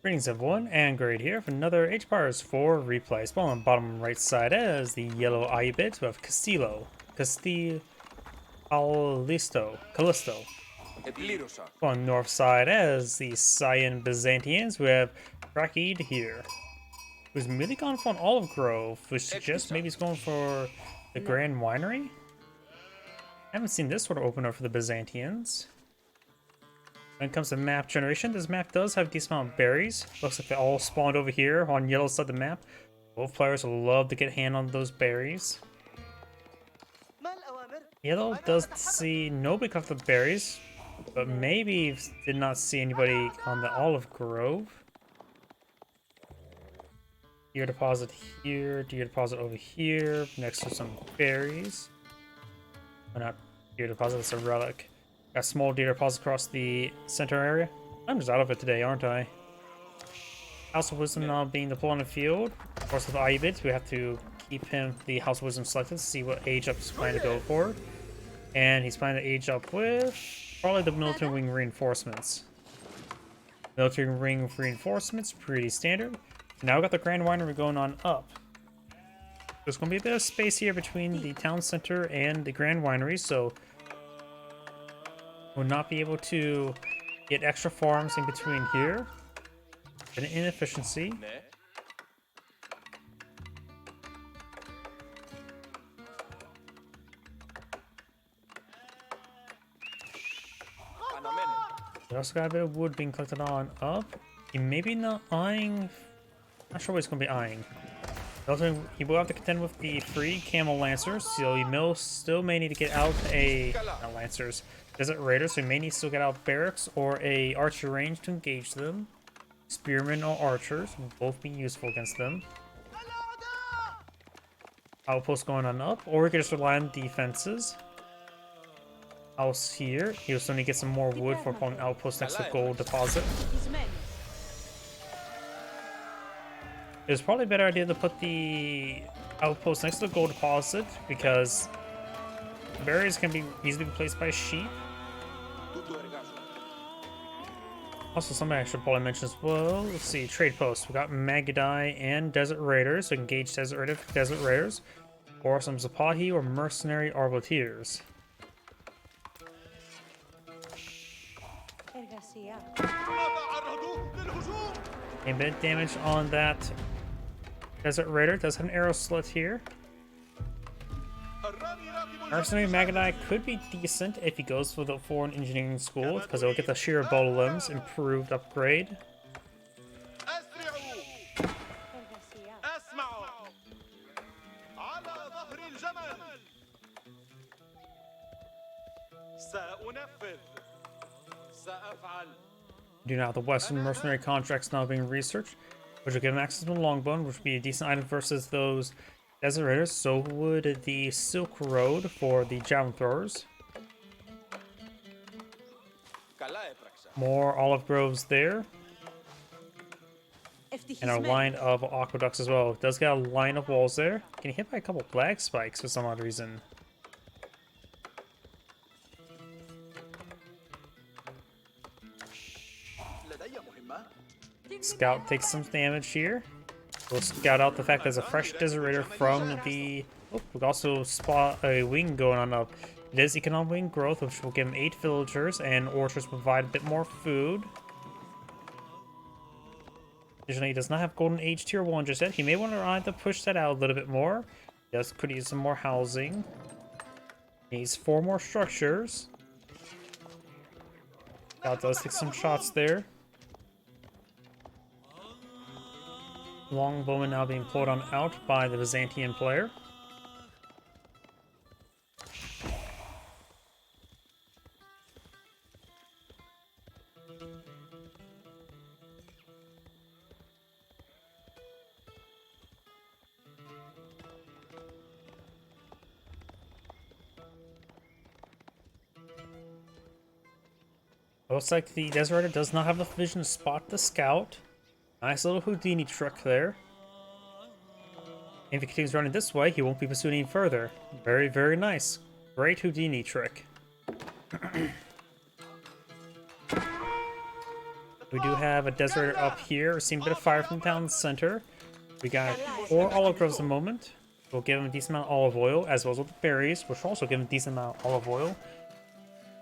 Greetings everyone, and Grade here for another H-Bars 4 replay. Spawn on the bottom right side as the yellow Ayyubids. We have Callisto. On the north side as the cyan Byzantines, we have CrackedyHere, who's really gone for an olive grove, which suggests maybe he's going for the Grand Winery. I haven't seen this sort of open up for the Byzantines. When it comes to map generation, this map does have a decent amount of berries. Looks like they all spawned over here on yellow side of the map. Both players will love to get a hand on those berries. Yellow does see nobody cut the berries, but maybe did not see anybody on the olive grove. Deer deposit here, deer deposit over here, next to some berries. Or not deer deposit, it's a relic. Got small deer deposit across the center area. I'm just out of it today, aren't I? House of Wisdom now being deployed on the field. Of course, with Ayyubids, we have to keep him the House of Wisdom selected to see what age up he's planning to go for. And he's planning to age up with probably the military wing reinforcements. Military wing reinforcements, pretty standard. Now we got the Grand Winery going on up. There's going to be a bit of space here between the town center and the Grand Winery, so we'll not be able to get extra farms in between here. An inefficiency. We also got a bit of wood being collected on up. He may be not eyeing. Not sure what he's going to be eyeing. He will have to contend with the free camel lancers, so he still may need to get out not lancers, desert raiders. So he may need to still get out barracks or a archer range to engage them. Spearmen or archers will both be useful against them. Outpost going on up, or we could just rely on defenses. House here. He'll still need to get some more wood for an outpost next to gold deposit. It's probably a better idea to put the outpost next to the gold deposit because berries can be easily replaced by sheep. Also, something I should probably mention as well. Let's see, trade posts. We got Magadi and Desert Raiders, so engage Desert Raiders, or some Zapahi or mercenary Arboteers. A bit of damage on that Desert Raider. Does have an arrow slit here. Mercenary Magadi could be decent if he goes for the foreign engineering school, because it'll get the sheer bow limbs improved upgrade. Do now the Western mercenary contracts now being researched, which will give him access to the Longbone, which would be a decent item versus those Desert Raiders. So would the Silk Road for the Javelin Throwers. More olive groves there. And a line of aqueducts as well. It does get a line of walls there. Getting hit by a couple flag spikes for some odd reason. Scout takes some damage here. We'll scout out the fact there's a fresh Desert Raider from the... Oh, we'll also spot a wing going on up. It is economic wing growth, which will give him 8 villagers, and orchards provide a bit more food. Additionally, he does not have Golden Age Tier 1 just yet. He may want to either push that out a little bit more. Yes, could use some more housing. Needs 4 more structures. Scout does take some shots there. Longbowman now being pulled on out by the Byzantine player. Looks like the Desert Raider does not have the vision to spot the scout. Nice little Houdini trick there. If he continues running this way, he won't be pursued any further. Very, very nice. Great Houdini trick. We do have a desert up here. We're seeing a bit of fire from the town center. We got 4 olive groves at the moment. We'll give him a decent amount of olive oil, as well as with the berries, which will also give him a decent amount of olive oil.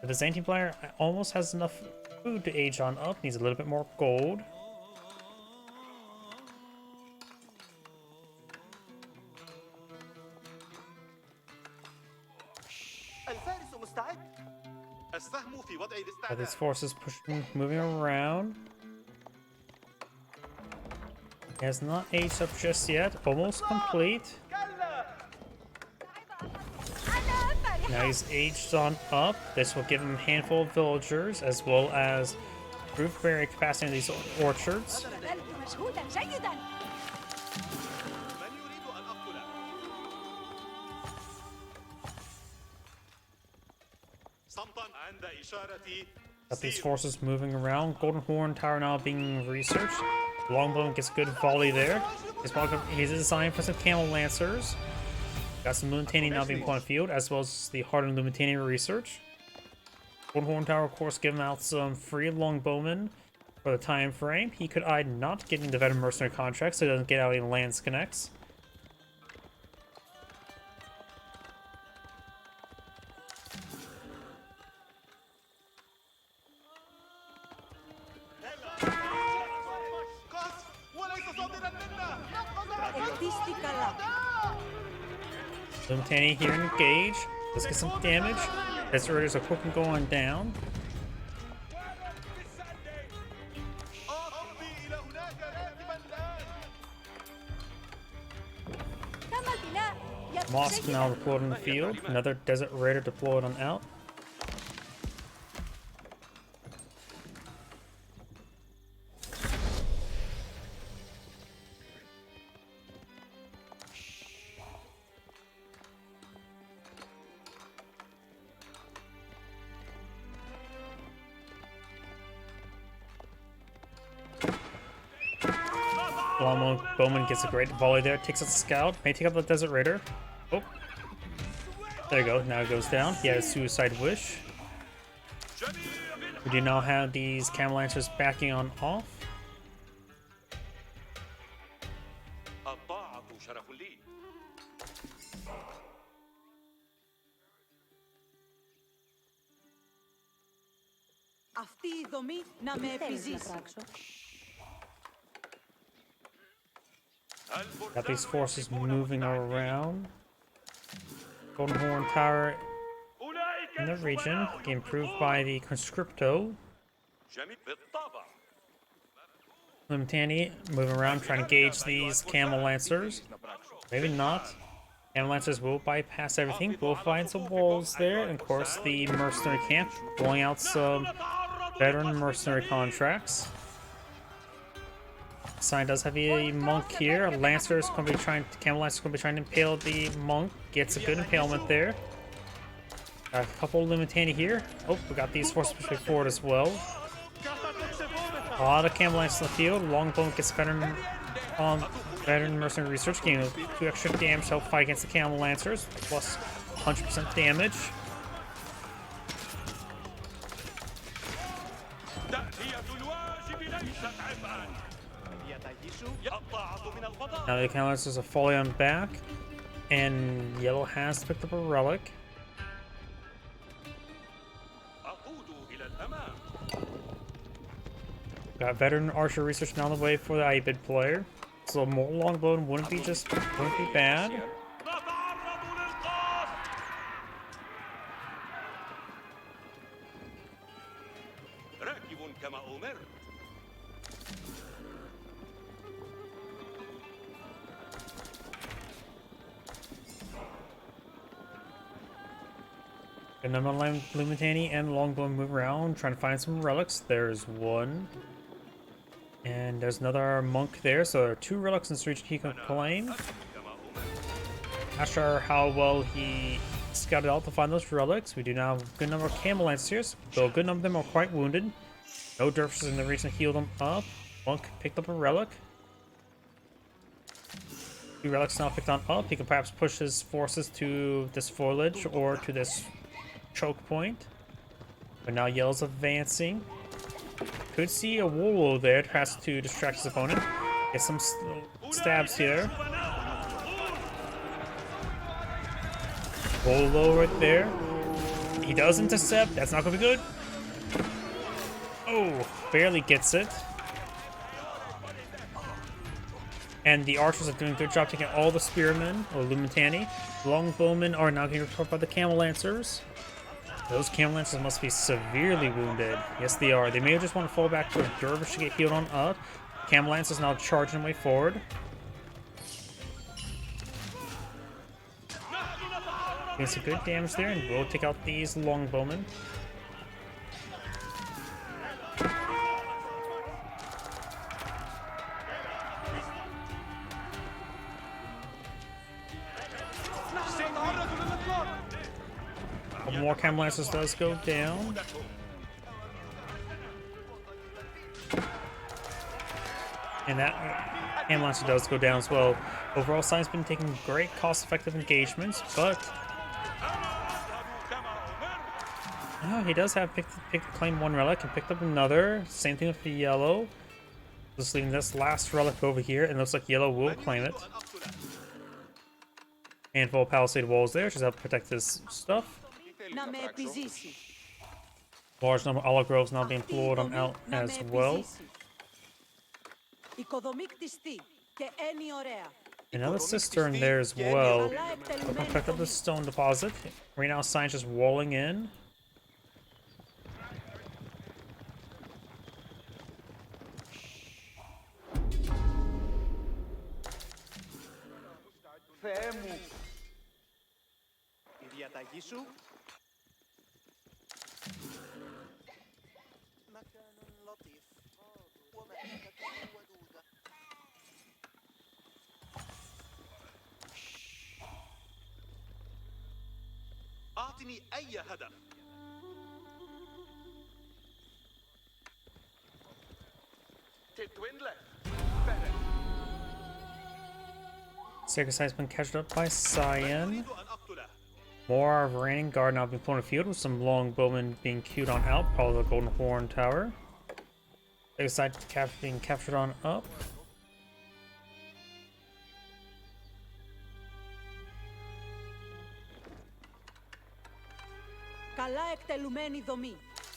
The Byzantine player almost has enough food to age on up. Needs a little bit more gold. These forces pushing, moving around. He has not aged up just yet. Almost complete. Now he's aged on up. This will give him a handful of villagers, as well as improved berry capacity in these orchards. Got these forces moving around. Golden Horn Tower now being researched. Longbow gets a good volley there. He's designed for some camel lancers. Got some Lumitani now being put on field, as well as the hardened Lumitani research. Golden Horn Tower, of course, giving out some free longbowmen for the time frame. He could eye not getting the veteran mercenary contract, so he doesn't get out any lands connects. Lumitani here engage. Let's get some damage. Deserters are quickly going down. Mosque now deployed on the field. Another Desert Raider deployed on out. Bowman gets a great volley there, takes out the scout, may take out the Desert Raider. Oh, there you go, now it goes down. He has Suicide Wish. We do now have these Camel Lancers backing on off. Got these forces moving around. Golden Horn Tower in the region, improved by the Conscripto. Lumitani moving around, trying to gauge these Camel Lancers. Maybe not. Camel Lancers will bypass everything. We'll find some walls there, and of course the mercenary camp, rolling out some veteran mercenary contracts. Sign does have a monk here. Lancers going to be trying. Camel Lancers going to be trying to impale the monk. Gets a good impalement there. Got a couple of Lumitani here. Oh, we got these forces pushing forward as well. A lot of Camel Lancers in the field. Longbow gets veteran mercenary research, gaining 2 extra damage to help fight against the Camel Lancers, plus 100% damage. Now the Camel Lancers are fully on back, and yellow has picked up a relic. Got veteran archer research now on the way for the Ayyubid player, so more longbow wouldn't be bad. A number of Lumitani and Longbow move around, trying to find some relics. There's one. And there's another monk there, so there are 2 relics in this region he can claim. Not sure how well he scouted out to find those relics. We do now have a good number of Camel Lancers, though a good number of them are quite wounded. No dervishes in the region to heal them up. Monk picked up a relic. 2 relics now picked on up. He can perhaps push his forces to this foliage or to this choke point. But now yellow's advancing. could see a Wolo there. Has to distract his opponent. Get some stabs here. Wolo right there. He does intercept. That's not gonna be good. Oh, barely gets it. And the archers are doing a good job taking all the spearmen, or Lumitani. Longbowmen are now getting report by the camel lancers. Those camel lancers must be severely wounded. Yes, they are. They may just want to fall back to a dervish to get healed on up. Camel lancers now charging way forward. Doing some good damage there, and we'll take out these longbowmen. More camel lancers does go down. And that camel lancer does go down as well. Overall, Sign's been taking great cost-effective engagements, but oh, he does have claim one relic and picked up another. Same thing with the yellow. Just leaving this last relic over here, and it looks like yellow will claim it. Handful of palisade walls there, just help protect this stuff. Large number of olive groves now being floored on out as well. Another cistern there as well. We're gonna pick up the stone deposit. Right now, Sign's just walling in. أعطني أي هدف. Sacred Site's been captured up by Cyan. More raining guard now being thrown in the field with some long bowmen being queued on out, probably the Golden Horn Tower. Sacred Site being captured on up.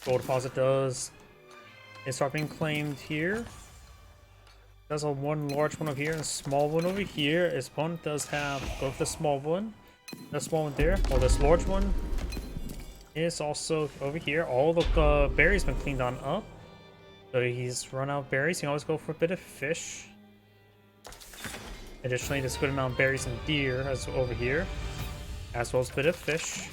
Gold deposit does start being claimed here. Does a one large one over here and a small one over here. His opponent does have both the small one, the small one there. Well, this large one is also over here. All the berries been cleaned on up, so he's run out of berries. He can always go for a bit of fish. Additionally, there's a good amount of berries and deer as over here, as well as a bit of fish.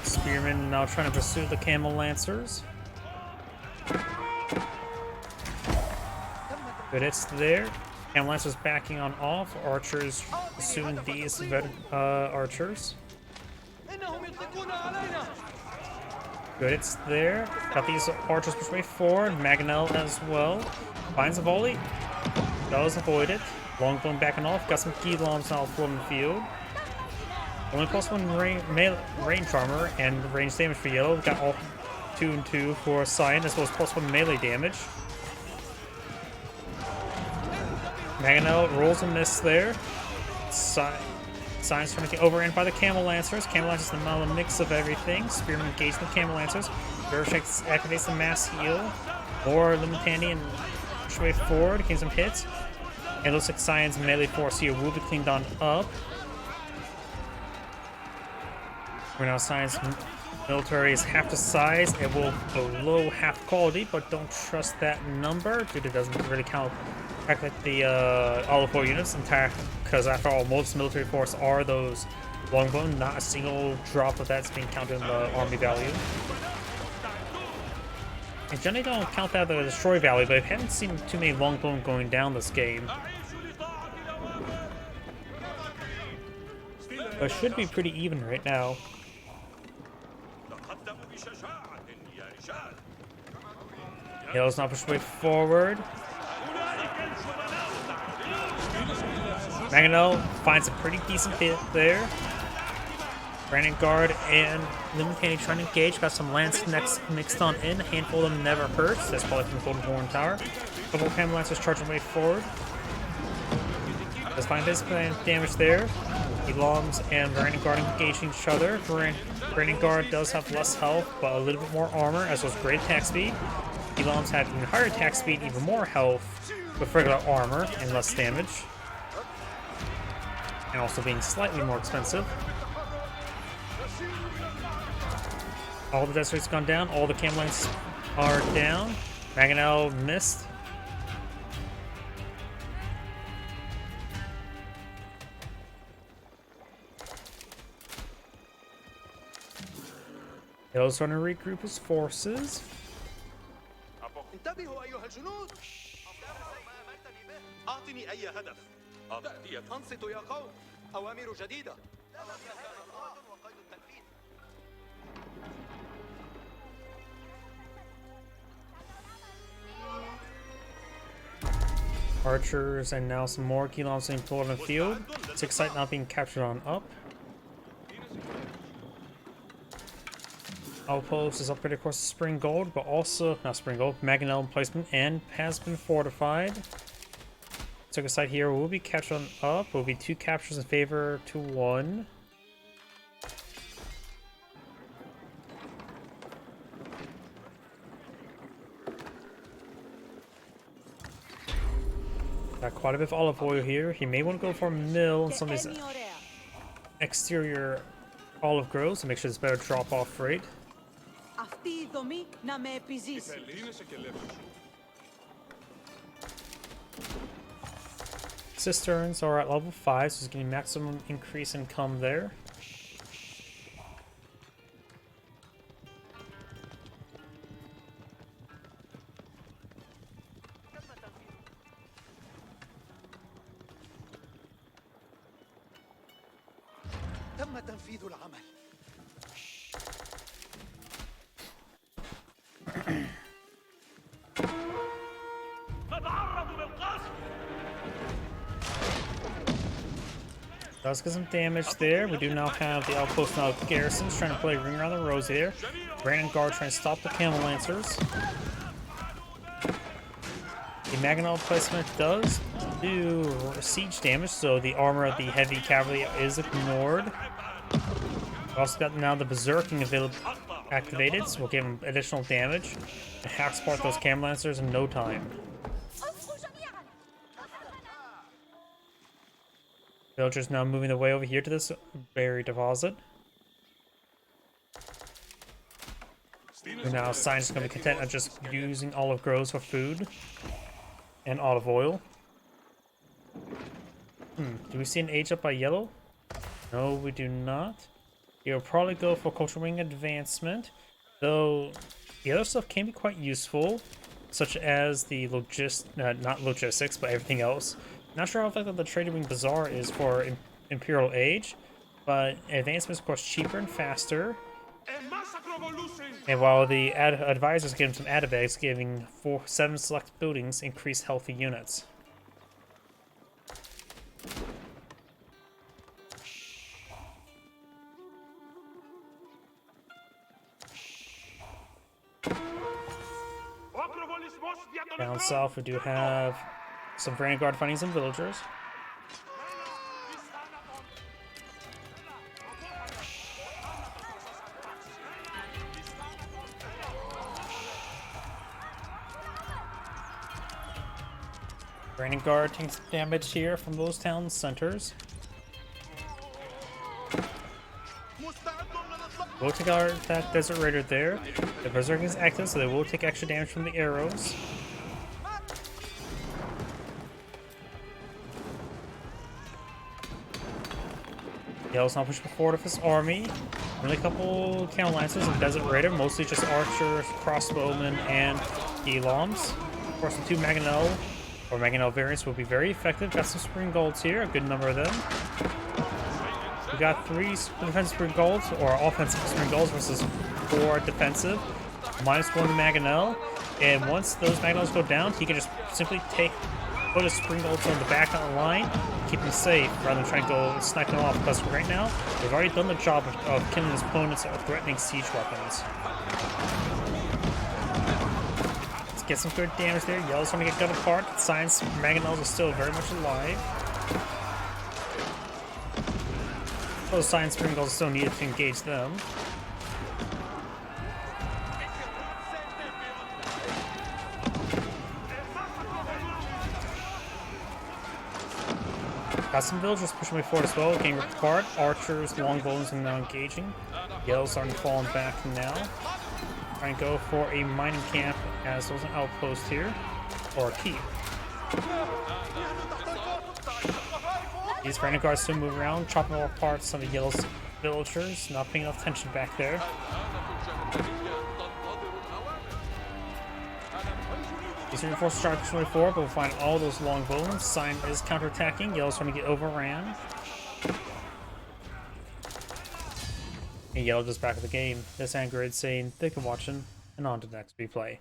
Spearmen now trying to pursue the camel lancers. Good hits there. Camel lancers backing on off. Archers pursuing these archers. Good hits there. Got these archers push way forward. Maganel as well. Finds a volley. Does avoid it. Longbone backing off. Got some key bombs now floating the field. Only +1 range armor and range damage for yellow. Got all 2 and 2 for Cyan, as well as +1 melee damage. Maganel rolls a miss there. Cyan's trying to get overran by the Camel Lancers. Camel Lancers is now a mix of everything. Spearman engaged the Camel Lancers. Vershek activates the mass heal. More Lumitani and push way forward, getting some hits. And it looks like Cyan's melee force here will be cleaned on up. We're now Cyan's military is half the size. It will below half quality, but don't trust that number, dude. It doesn't really count like the all the 4 units entire, because after all, most military force are those longbone. Not a single drop of that's being counted in the army value. And generally don't count that the destroy value, but I haven't seen too many longbone going down this game. But it should be pretty even right now. Yellow's not pushed way forward. Mangonel finds a pretty decent hit there. Brandon Guard and Limitating trying to engage. Got some lance next mixed on in. A handful of them never hurts. That's probably from the Golden Horn Tower. A couple of Camel Lancers charging way forward. Does find basic damage there. Elams and Brandon Guard engaging each other. Brandon Guard does have less health, but a little bit more armor, as well as great attack speed. Elams have even higher attack speed, even more health, with regular armor and less damage. And also being slightly more expensive. All the deserts gone down. All the cam lines are down. Mangonel missed. Hill's trying to regroup his forces. انتبهوا أيها الجنود. أعطني أي هدف. أنصتوا يا قوم. أوامر جديدة. وقيد التنفيذ. Archers and now some more Kilons being pulled on the field. 6 site not being captured on up. Outpost is upgraded across the Spring Gold, but also not Spring Gold, Mangonel emplacement, and has been fortified. Took a site here will be captured on up. Will be 2 captures in favor to 1. Got quite a bit of olive oil here. He may want to go for a mill and some of his exterior olive groves to make sure there's better drop-off rate. Cisterns are at level 5, so he's getting maximum increase in income there. تم تنفيذ العمل. Does get some damage there. We do now have the outpost now garrisons trying to play ring around the rosy there. Brandon Guard trying to stop the Camel Lancers. The Mangonel placement does do siege damage, so the armor of the heavy cavalry is ignored. We also got now the Berserking activated, so we'll give him additional damage and hack spot those Camel Lancers in no time. Villagers now moving their way over here to this berry deposit. And now science is going to be content at just using olive groves for food and olive oil. Do we see an age up by yellow? No, we do not. You'll probably go for culture wing advancement, though the other stuff can be quite useful, such as the not logistics, but everything else. Not sure how effective the Trading Wing Bazaar is for Imperial Age, but advancement is of course cheaper and faster. And while the advisors give him some add-a-bags, giving 7 select buildings increased healthy units. Down south we do have some Vanguard finding some villagers. Brandon Guard takes damage here from those town centers. We'll take out that Desert Raider there. The Berserk is active, so they will take extra damage from the arrows. Yellow's not pushing forward with his army. Only a couple Camel Lancers and Desert Raider, mostly just archers, crossbowmen, and Elams. Of course, the 2 Mangonel or Mangonel variants will be very effective. Got some Spring Golds here, a good number of them. We got 3 defensive Spring Golds, or offensive Spring Golds versus 4 defensive. -1 to Mangonel. And once those Mangonels go down, he can just simply put his Spring Golds on the back of the line, keep them safe rather than trying to go snipe them off, because right now, they've already done the job of killing his opponents or threatening siege weapons. Let's get some good damage there. Yellow's trying to get cut apart. Science mangonels are still very much alive. Those science sprinkles still needed to engage them. Got some villagers pushing way forward as well, getting ripped apart. Archers, longbows, and now engaging. Yellow's starting to fall back now. Trying to go for a mining camp as there's an outpost here, or a keep. These renegads still move around, chopping all apart some of Yellow's villagers, not paying enough attention back there. These reinforced start pushing way forward, but we'll find all those longbows. Sign is counterattacking. Yellow's trying to get overran. And Yellow just back of the game. This Angrid saying, thank you for watching, and on to the next replay.